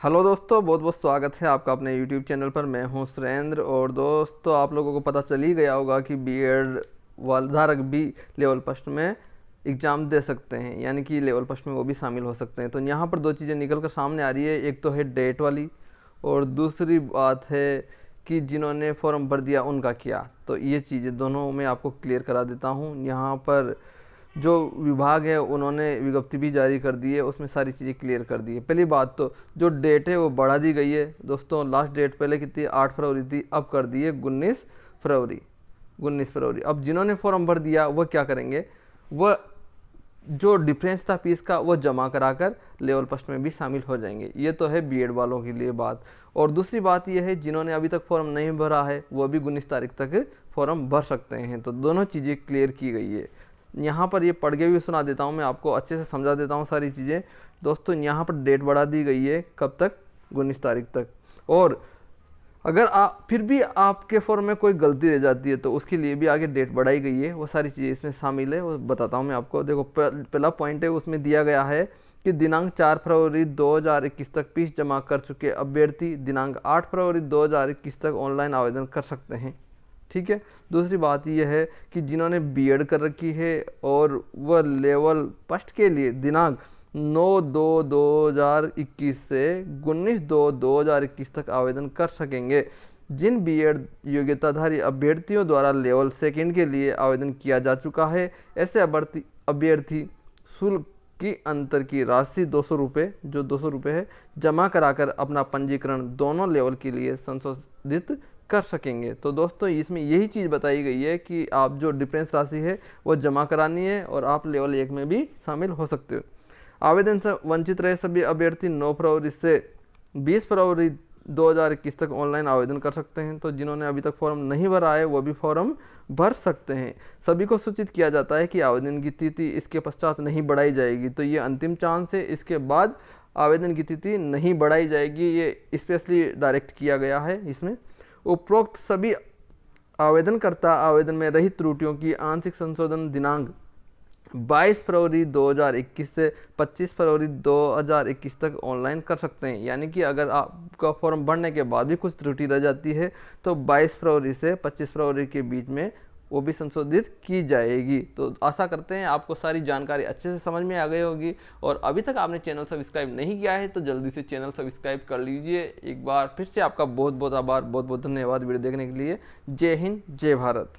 Hello दोस्तों, बहुत बहुत स्वागत है आपका अपने यूट्यूब चैनल पर। मैं हूं सुरेंद्र। और दोस्तों, आप लोगों को पता चल ही गया होगा कि बीएड वाले धारक भी लेवल फर्स्ट में एग्ज़ाम दे सकते हैं, यानी कि लेवल फर्स्ट में वो भी शामिल हो सकते हैं। तो यहाँ पर दो चीज़ें निकल कर सामने आ रही है। एक तो है डेट वाली, और दूसरी बात है कि जिन्होंने फॉर्म भर दिया उनका क्या। तो ये चीज़ें दोनों मैं आपको क्लियर करा देता हूँ। यहाँ पर जो विभाग है उन्होंने विज्ञप्ति भी जारी कर दी है, उसमें सारी चीज़ें क्लियर कर दी है। पहली बात तो जो डेट है वो बढ़ा दी गई है दोस्तों। लास्ट डेट पहले कितनी 8 फरवरी थी, अब कर दी है 19 फरवरी। 19 फरवरी। अब जिन्होंने फॉर्म भर दिया वो क्या करेंगे, वह जो डिफरेंस था फीस का वो जमा कराकर लेवल फर्स्ट में भी शामिल हो जाएंगे। ये तो है बीएड वालों के लिए बात। और दूसरी बात ये है, जिन्होंने अभी तक फॉर्म नहीं भरा है वो भी 19 तारीख तक फॉर्म भर सकते हैं। तो दोनों चीज़ें क्लियर की गई है। यहाँ पर ये पढ़ के भी सुना देता हूँ, मैं आपको अच्छे से समझा देता हूँ सारी चीज़ें। दोस्तों, यहाँ पर डेट बढ़ा दी गई है, कब तक? 19 तारीख तक। और अगर आप फिर भी आपके फॉर्म में कोई गलती रह जाती है तो उसके लिए भी आगे डेट बढ़ाई गई है। वो सारी चीज़ें इसमें शामिल है, वो बताता हूँ मैं आपको। देखो, पहला पॉइंट है, उसमें दिया गया है कि दिनांक 4 फरवरी 2021 तक फीस जमा कर चुके अभ्यर्थी दिनांक 8 फरवरी 2021 तक ऑनलाइन आवेदन कर सकते हैं। ठीक है। दूसरी बात यह है कि जिन्होंने बीएड कर रखी है और वह लेवल फर्स्ट के लिए दिनांक 9/2/2021 से 19/2/2021 तक आवेदन कर सकेंगे। जिन बीएड योग्यताधारी अभ्यर्थियों द्वारा लेवल सेकेंड के लिए आवेदन किया जा चुका है, ऐसे अभ्यर्थी शुल्क की अंतर की राशि 200 रुपये, जो 200 रुपये है, जमा कराकर अपना पंजीकरण दोनों लेवल के लिए संशोधित कर सकेंगे। तो दोस्तों, इसमें यही चीज़ बताई गई है कि आप जो डिफरेंस राशि है वो जमा करानी है और आप लेवल 1 में भी शामिल हो सकते हो। आवेदन से वंचित रहे सभी अभ्यर्थी 9 फरवरी से 20 फरवरी 2021 तक ऑनलाइन आवेदन कर सकते हैं। तो जिन्होंने अभी तक फॉर्म नहीं भरा है वो भी फॉर्म भर सकते हैं। सभी को सूचित किया जाता है कि आवेदन की तिथि इसके पश्चात नहीं बढ़ाई जाएगी। तो ये अंतिम चांस है, इसके बाद आवेदन की तिथि नहीं बढ़ाई जाएगी। ये स्पेशली डायरेक्ट किया गया है इसमें। उपरोक्त सभी आवेदनकर्ता आवेदन में रही त्रुटियों की आंशिक संशोधन दिनांक 22 फरवरी 2021 से 25 फरवरी 2021 तक ऑनलाइन कर सकते हैं। यानी कि अगर आपका फॉर्म भरने के बाद भी कुछ त्रुटि रह जाती है तो 22 फरवरी से 25 फरवरी के बीच में वो भी संशोधित की जाएगी। तो आशा करते हैं आपको सारी जानकारी अच्छे से समझ में आ गई होगी। और अभी तक आपने चैनल सब्सक्राइब नहीं किया है तो जल्दी से चैनल सब्सक्राइब कर लीजिए। एक बार फिर से आपका बहुत बहुत आभार, बहुत बहुत धन्यवाद वीडियो देखने के लिए। जय हिंद, जय भारत।